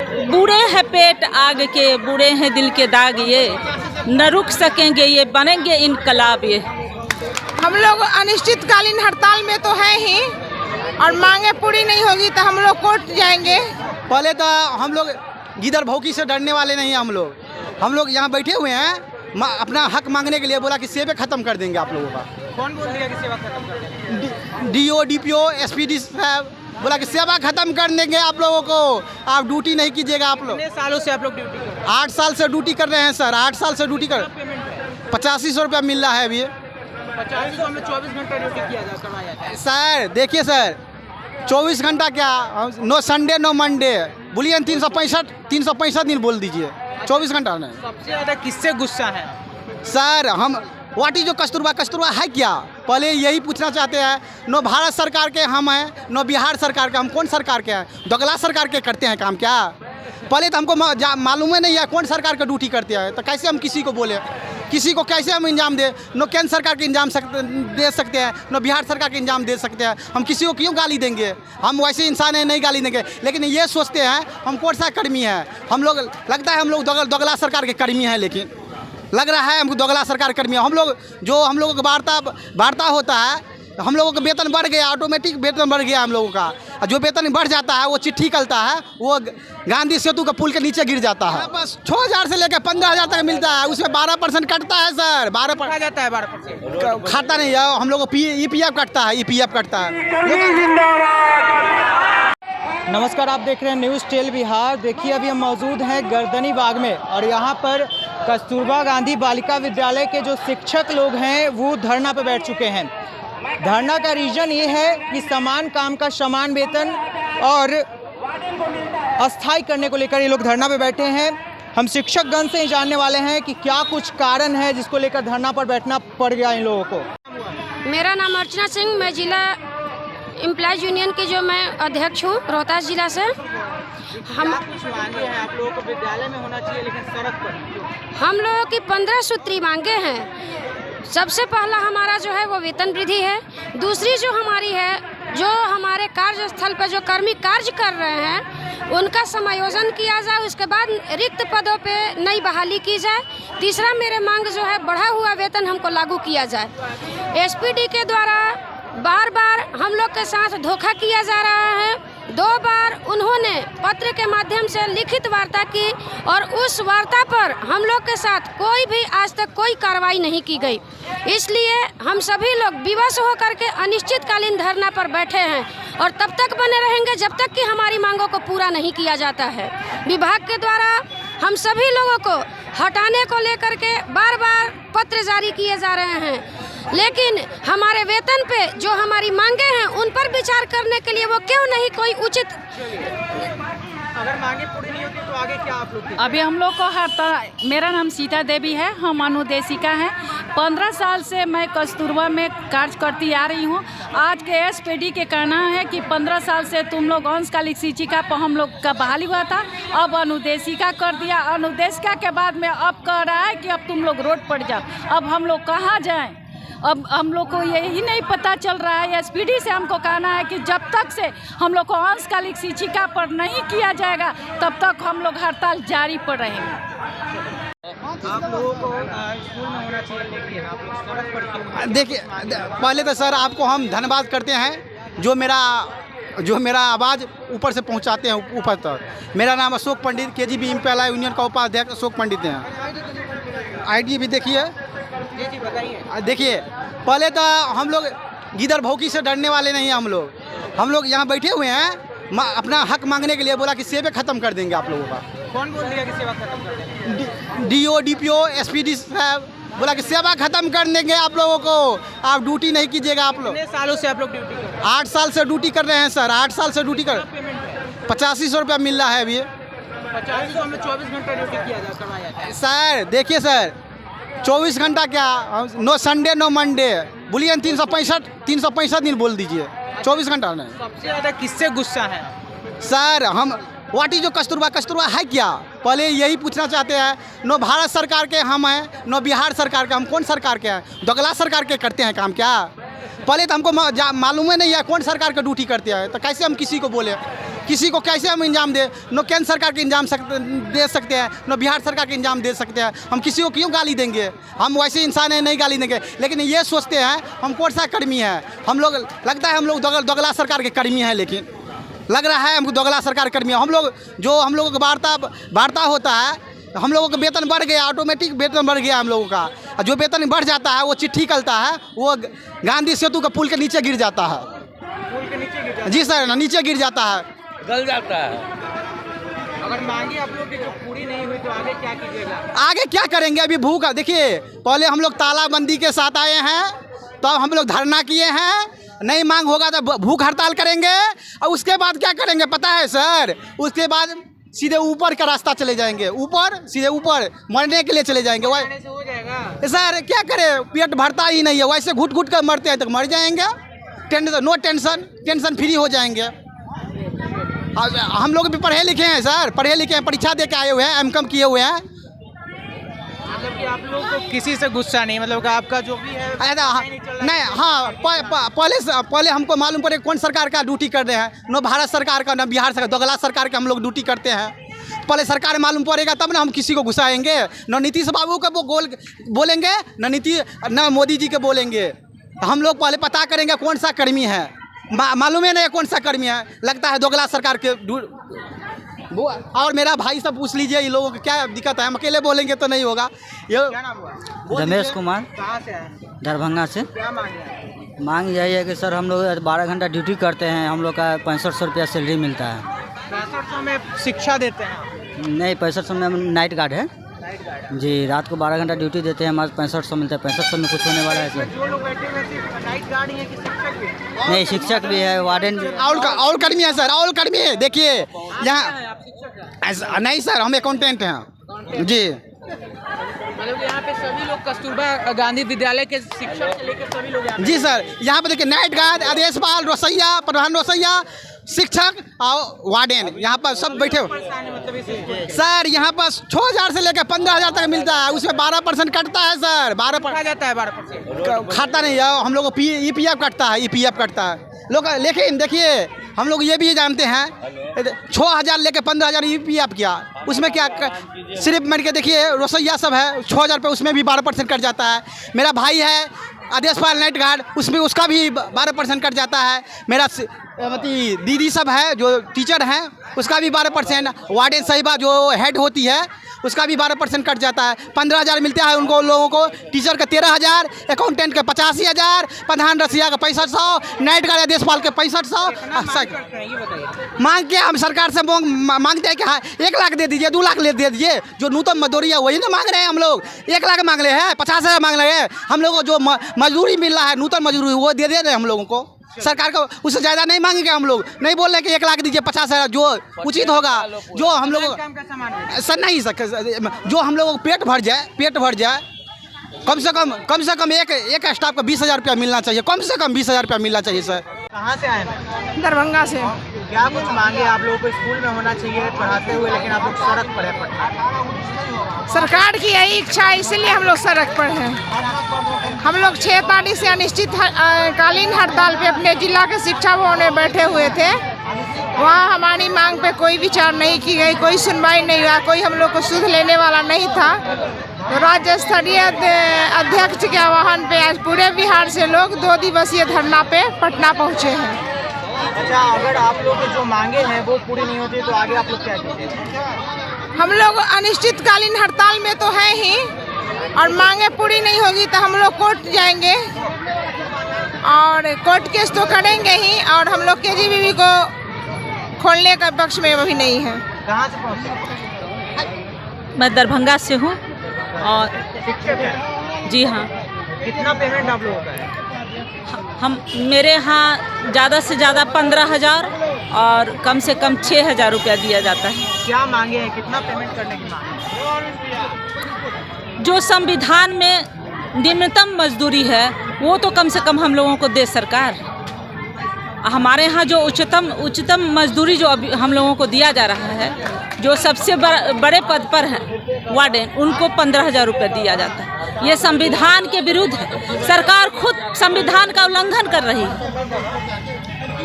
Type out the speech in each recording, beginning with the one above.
बुरे हैं पेट आग के, बुरे हैं दिल के दाग, ये न रुक सकेंगे, ये बनेंगे इनकलाब। ये हम लोग अनिश्चितकालीन हड़ताल में तो है ही, और मांगे पूरी नहीं होगी तो हम लोग कोर्ट जाएंगे। पहले तो हम लोग गिदड़ भौंकी से डरने वाले नहीं हैं। हम लोग यहाँ बैठे हुए हैं अपना हक मांगने के लिए। बोला कि सेवा खत्म कर देंगे आप लोगों का। कौन बोल दिया कि सेवा खत्म कर देंगे? डीओ, डीपीओ, एसपीडी साहब बोला कि सेवा खत्म कर देंगे आप लोगों को, आप ड्यूटी नहीं कीजिएगा आप लोग। कितने सालों से आप लोग ड्यूटी कर रहे हैं? 8 साल से ड्यूटी कर रहे हैं सर, 8 साल से ड्यूटी कर। 8500 रुपया मिल रहा है अभी। 8500 में 24 घंटा ड्यूटी किया जाता है सर। देखिए सर, 24 घंटा क्या, नो संडे नो मंडे, बोलिए 365 दिन बोल दीजिए, 24 घंटा नहीं। सबसे ज़्यादा किससे गुस्सा है? सर हम वाटी जो कस्तूरबा है क्या, पहले यही पूछना चाहते हैं। नो भारत सरकार के हम हैं, नो बिहार सरकार के। हम कौन सरकार के हैं? दोगला सरकार के करते हैं काम क्या? पहले तो हमको मालूम ही नहीं है कौन सरकार का ड्यूटी करते हैं, तो कैसे हम किसी को बोले, किसी को कैसे हम इंजाम दे? नो केंद्र सरकार के इंजाम दे सकते हैं, नो बिहार सरकार के इंजाम दे सकते हैं। हम किसी को क्यों गाली देंगे? हम वैसे इंसान हैं, नहीं गाली देंगे। लेकिन ये सोचते हैं हम कौन सा कर्मी है। हम लोग लगता है हम लोग दोगला सरकार के कर्मी हैं, लेकिन लग रहा है हमको दोगला सरकार कर्मी है। हम लोगों का वार्ता होता है, हम लोगों का वेतन बढ़ गया, ऑटोमेटिक वेतन बढ़ गया हम लोगों का। जो वेतन बढ़ जाता है वो चिट्ठी निकलता है, वो गांधी सेतु का पुल के नीचे गिर जाता है। बस 6000 से लेकर 15000 तक मिलता है, उसमें 12% कटता है सर। 12% जाता है, 12% खाता नहीं है। हम लोग को ईपीएफ कटता है, ईपीएफ कटता है। नमस्कार, आप देख रहे हैं न्यूज़ टेल बिहार। देखिए अभी हम मौजूद हैं गर्दनी बाग में, और यहाँ पर कस्तूरबा गांधी बालिका विद्यालय के जो शिक्षक लोग हैं वो धरना पर बैठ चुके हैं। धरना का रीज़न ये है कि समान काम का समान वेतन और अस्थायी करने को लेकर ये लोग धरना पे बैठे हैं। हम शिक्षकगण से ही जानने वाले हैं कि क्या कुछ कारण है जिसको लेकर धरना पर बैठना पड़ गया इन लोगों को। मेरा नाम अर्चना सिंह, मैं जिला एम्प्लॉयज़ यूनियन की जो मैं अध्यक्ष हूँ रोहतास जिला से। हम कुछ मांगे हैं आप लोगों को विद्यालय में होना चाहिए, लेकिन सड़क पर हम लोगों की 15 सूत्री मांगे हैं। सबसे पहला हमारा जो है वो वेतन वृद्धि है। दूसरी जो हमारी है, जो हमारे कार्यस्थल पर जो कर्मी कार्य कर रहे हैं उनका समायोजन किया जाए, उसके बाद रिक्त पदों पे नई बहाली की जाए। तीसरा मेरे मांग जो है बढ़ा हुआ वेतन हमको लागू किया जाए। एसपीडी के द्वारा बार बार हम लोग के साथ धोखा किया जा रहा है। 2 बार उन्होंने पत्र के माध्यम से लिखित वार्ता की, और उस वार्ता पर हम लोग के साथ कोई भी आज तक कोई कार्रवाई नहीं की गई। इसलिए हम सभी लोग विवश होकर के अनिश्चितकालीन धरना पर बैठे हैं, और तब तक बने रहेंगे जब तक कि हमारी मांगों को पूरा नहीं किया जाता है। विभाग के द्वारा हम सभी लोगों को हटाने को लेकर के बार बार पत्र जारी किए जा रहे हैं, लेकिन हमारे वेतन पे जो हमारी मांगे हैं उन पर विचार करने के लिए वो क्यों नहीं कोई उचित। अगर मांगे पूरी नहीं होती तो आगे क्या आप लोग? अभी हम लोग को मेरा नाम सीता देवी है, हम अनुदेशिका हैं। 15 साल से मैं कस्तूरबा में कार्य करती आ रही हूँ। आज के एसपीडी के कहना है कि 15 साल से तुम लोग अंशकालिक शिक्षिका पर हम लोग का बहाली हुआ था, अब अनुदेशिका कर दिया। अनुदेशिका के बाद में अब कह रहा है कि अब तुम लोग रोड पर जाओ। अब हम लोग कहाँ जाएँ? अब हम लोग को यही नहीं पता चल रहा है। एसपीडी से हमको कहना है कि जब तक से हम लोग को अंशकालिक शिक्षिका पर नहीं किया जाएगा तब तक हम लोग हड़ताल जारी पर रहेंगे। आप लोगों को स्कूल में होना चाहिए, लेकिन आप लोग सड़क पर क्यों? देखिए, पहले तो सर आपको हम धन्यवाद करते हैं जो मेरा आवाज़ ऊपर से पहुंचाते हैं ऊपर तक। मेरा नाम Ashok Pandit, KGB employ union का उपाध्यक्ष अशोक पंडित हैं। आईडी भी देखिए। देखिए, पहले तो हम लोग गिदड़ भौंकी से डरने वाले नहीं हैं। हम लोग यहाँ बैठे हुए हैं अपना हक मांगने के लिए। बोला कि सेवा खत्म कर देंगे आप लोगों का। कौन बोल दिया कि सेवा खत्म कर देंगे? डीओ, डीपीओ, एसपीडी साहब बोला कि सेवा खत्म कर देंगे आप लोगों को, आप ड्यूटी नहीं कीजिएगा आप लोग। कितने सालों से आप लोग ड्यूटी कर रहे हैं? 8 साल से ड्यूटी कर रहे हैं सर, 8 साल से ड्यूटी कर। 8500 रुपया मिल रहा है अभी। 8500 में 24 घंटा ड्यूटी किया जाता है सर। देखिए सर, 24 घंटा क्या, नो संडे नो मंडे, बोलिए 365 दिन बोल दीजिए, 24 घंटा नहीं। सबसे ज़्यादा किससे गुस्सा है? सर हम वाटी जो कस्तूरबा है क्या, पहले यही पूछना चाहते हैं। नो भारत सरकार के हम हैं, नो बिहार सरकार के। हम कौन सरकार के हैं? दोगला सरकार के करते हैं काम क्या? पहले तो हमको मालूम ही नहीं है कौन सरकार का ड्यूटी करते हैं, तो कैसे हम किसी को बोले, किसी को कैसे हम इंजाम दे? न केंद्र सरकार के इंजाम दे सकते हैं, न बिहार सरकार के इंजाम दे सकते हैं। हम किसी को क्यों गाली देंगे? हम वैसे इंसान हैं, नहीं गाली देंगे। लेकिन ये सोचते हैं हम कौन सा कर्मी है। हम लोग लगता है हम लोग दोगला सरकार के कर्मी हैं, लेकिन लग रहा है हमको दोगला सरकार कर्मी है। हम लोग जो हम लोगों का वार्ता होता है, हम लोगों का वेतन बढ़ गया, ऑटोमेटिक वेतन बढ़ गया हम लोगों का। जो वेतन बढ़ जाता है वो चिट्ठी निकलता है, वो गांधी सेतु का पुल के नीचे गिर जाता है। पुल के नीचे गिर जाता जी सर, ना नीचे गिर जाता है, गल जाता है। अगर मांगे आप लोग की जो पूरी नहीं हुई तो आगे क्या कीजिएगा? आगे क्या करेंगे? अभी भूख, देखिए पहले हम लोग तालाबंदी के साथ आए हैं, तो अब हम लोग धरना किए हैं। नहीं मांग होगा तो भूख हड़ताल करेंगे। और उसके बाद क्या करेंगे पता है सर? उसके बाद सीधे ऊपर का रास्ता चले जाएंगे, ऊपर सीधे ऊपर मरने के लिए चले जाएंगे। हो जाएगा सर क्या करें, पेट भरता ही नहीं है, वैसे घुट घुट कर मरते हैं तो मर जाएंगे। नो टेंशन फ्री हो जाएंगे। हम लोग भी पढ़े लिखे हैं सर, पढ़े लिखे हैं, परीक्षा दे के आए हुए हैं, M.Com किए हुए हैं। मतलब कि आप लोग को किसी से गुस्सा नहीं, मतलब कि आपका जो भी है नहीं, हाँ पहले हमको मालूम पड़े कौन सरकार का ड्यूटी कर रहे हैं। न भारत सरकार का, न बिहार सरकार, दोगला सरकार का हम लोग ड्यूटी करते हैं। पहले सरकार मालूम पड़ेगा तब ना हम किसी को घुसाएंगे। न नीतीश बाबू का वो बोलेंगे, न मोदी जी के बोलेंगे। हम लोग पहले पता करेंगे कौन सा कर्मी है। मालूम है नहीं कौन सा कर्मी है, लगता है दोगला सरकार के। और मेरा भाई सब पूछ लीजिए, ये लोगों को क्या दिक्कत है। हम अकेले बोलेंगे तो नहीं होगा। ये रमेश कुमार, कहाँ से है? दरभंगा से। क्या मांगे? मांग यही है कि सर हम लोग 12 घंटा ड्यूटी करते हैं, हम लोग का 6500 रुपया सैलरी मिलता है। 6500 में शिक्षा देते हैं? नहीं, 6500 में नाइट गार्ड है जी। रात को 12 घंटा ड्यूटी देते हैं, हमारे 6500 मिलता है। 6500 में कुछ होने वाला है सर? जो लोग बैठे हुए सिर्फ नाइट गार्ड ही है कि शिक्षक भी? नहीं, शिक्षक भी है, वार्डन भी। और कर्मी है सर, और कर्मी है। देखिए यहाँ नहीं सर, हम अकाउंटेंट हैं जी। मतलब यहाँ पे सभी लोग कस्तूरबा गांधी विद्यालय के शिक्षक से लेकर सभी लोग जी सर, यहाँ पे देखिए नाइट गार्ड, आदेशपाल, रसोइया, प्रधान रसोइया, शिक्षक और वार्डन यहाँ पर सब बैठे हो। सर यहाँ पर 6000 से लेकर 15000 तक मिलता है, उसमें 12% कटता है सर। 12% जाता है, 12% खाता नहीं है हम लोग को। EPF कटता है, EPF कटता है लोग। लेकिन देखिए हम लोग ये भी जानते हैं 6000 लेके 15000 EPF किया, उसमें क्या सिर्फ मेरे के देखिए रसोइया सब है 6000 रुपये, उसमें भी 12% कट जाता है। मेरा भाई है आदेशपाल नाइट गार्ड, उसमें उसका भी 12% कट जाता है। मेरा दीदी सब है जो टीचर हैं, उसका भी 12%। वार्डन साहिबा जो हेड होती है उसका भी 12% कट जाता है। 15000 मिलता है उनको लोगों को। टीचर का 13000, अकाउंटेंट का 85000, प्रधान रसिया का 6500, नाइट गार्ड आदेशपाल के 6500। मांग के हम सरकार से मांगते हैं कि हाँ 1 लाख दे दीजिए, 2 लाख दे दीजिए। जो नूतन मजदूरी है वही ना मांग रहे हैं हम लोग। 1 लाख मांग रहे हैं, 50000 मांग रहे हैं। हम लोगों को जो मजदूरी मिल रहा है, नूतन मजदूरी, वो दे रहे हैं हम लोगों को। सरकार को उससे ज़्यादा नहीं मांगेंगे हम लोग। नहीं बोल रहे कि 1 लाख दीजिए, 50,000 जो उचित होगा, जो हम लोग सर नहीं सके, जो हम लोगों को पेट भर जाए। कम से कम एक स्टाफ को 20,000 रुपया मिलना चाहिए, कम से कम 20,000 रुपया मिलना चाहिए सर। कहाँ से आए हैं? दरभंगा से। क्या कुछ मांगे? आप लोगों को स्कूल में होना चाहिए पढ़ाते हुए, लेकिन आप लोग सड़क पर है पढ़ना। सरकार की यही इच्छा है, इसलिए हम लोग सड़क पर हैं। हम लोग 6 तारीख से अनिश्चित कालीन हड़ताल पे अपने जिला के शिक्षा भवन में बैठे हुए थे। वहाँ हमारी मांग पे कोई विचार नहीं की गई, कोई सुनवाई नहीं हुआ, कोई हम लोग को सुध लेने वाला नहीं था। तो राज्य स्तरीय अध्यक्ष के आह्वान पे आज पूरे बिहार से लोग 2 दिवसीय धरना पे पटना पहुँचे हैं। अच्छा, अगर आप लोग जो मांगे हैं वो पूरी नहीं होती तो आगे आप लोग क्या कीजिए? हम लोग अनिश्चितकालीन हड़ताल में तो हैं ही, और मांगे पूरी नहीं होगी तो हम लोग कोर्ट जाएंगे, और कोर्ट केस तो करेंगे ही। और हम लोग KGBV को खोलने का पक्ष में अभी नहीं है। कहाँ से पहुँचे? मैं दरभंगा से हूँ। और शिक्षक है? जी हाँ। कितना पेमेंट आप लोगों का है? मेरे यहाँ ज़्यादा से ज़्यादा 15,000 और कम से कम 6,000 रुपया दिया जाता है। क्या मांगे हैं? कितना पेमेंट करने की मांग है? जो संविधान में न्यूनतम मजदूरी है वो तो कम से कम हम लोगों को दे सरकार। हमारे यहाँ जो उच्चतम मजदूरी जो अभी हम लोगों को दिया जा रहा है, जो सबसे बड़े पद पर हैं वार्डन, उनको 15,000 रुपये दिया जाता है। ये संविधान के विरुद्ध है। सरकार खुद संविधान का उल्लंघन कर रही है।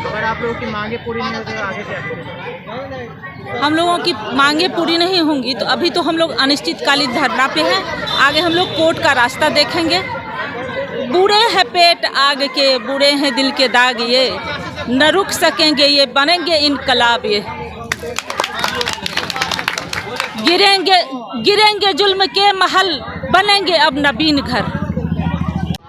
अगर आप लोगों की मांगे पूरी नहीं होती तो आगे क्या करेंगे? हम लोगों की मांगे पूरी नहीं होंगी तो अभी तो हम लोग अनिश्चितकालीन धरना पे हैं। आगे हम लोग कोर्ट का रास्ता देखेंगे। बूढ़े हैं पेट आग के, बूढ़े हैं दिल के दाग, ये न रुक सकेंगे, ये बनेंगे इनकलाब, ये गिरेंगे जुल्म के महल, बनेंगे अब नवीन घर।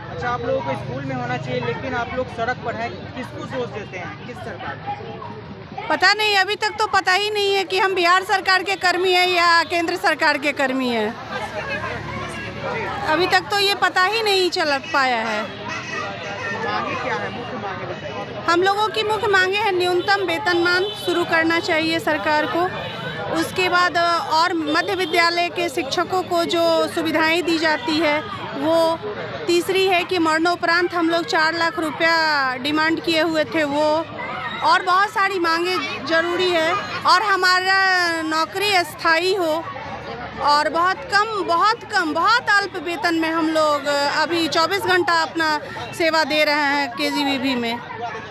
अच्छा, आप लोगों को स्कूल में होना चाहिए लेकिन आप लोग सड़क पर हैं, किसको सोच देते हैं, किस सरकार को? पता नहीं, अभी तक तो पता ही नहीं है कि हम बिहार सरकार के कर्मी हैं या केंद्र सरकार के कर्मी हैं। अभी तक तो ये पता ही नहीं चल पाया है। मांगे क्या है, मुख्य मांगे बताइए। हम लोगों की मुख्य मांगे हैं न्यूनतम वेतनमान शुरू करना चाहिए सरकार को। उसके बाद और मध्य विद्यालय के शिक्षकों को जो सुविधाएं दी जाती है वो। तीसरी है कि मरणोपरांत हम लोग 4 लाख रुपया डिमांड किए हुए थे वो। और बहुत सारी मांगे ज़रूरी है। और हमारा नौकरी स्थायी हो और बहुत अल्प वेतन में हम लोग अभी 24 घंटा अपना सेवा दे रहे हैं KGBB में।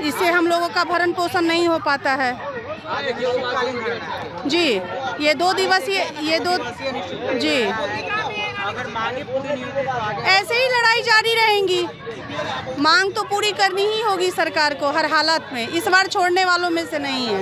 इससे हम लोगों का भरण पोषण नहीं हो पाता है जी। ये 2 दिवसीय जी। अगर मांगे पूरी नहीं होती तो आगे ऐसे ही लड़ाई जारी रहेंगी। मांग तो पूरी करनी ही होगी सरकार को हर हालत में, इस बार छोड़ने वालों में से नहीं है।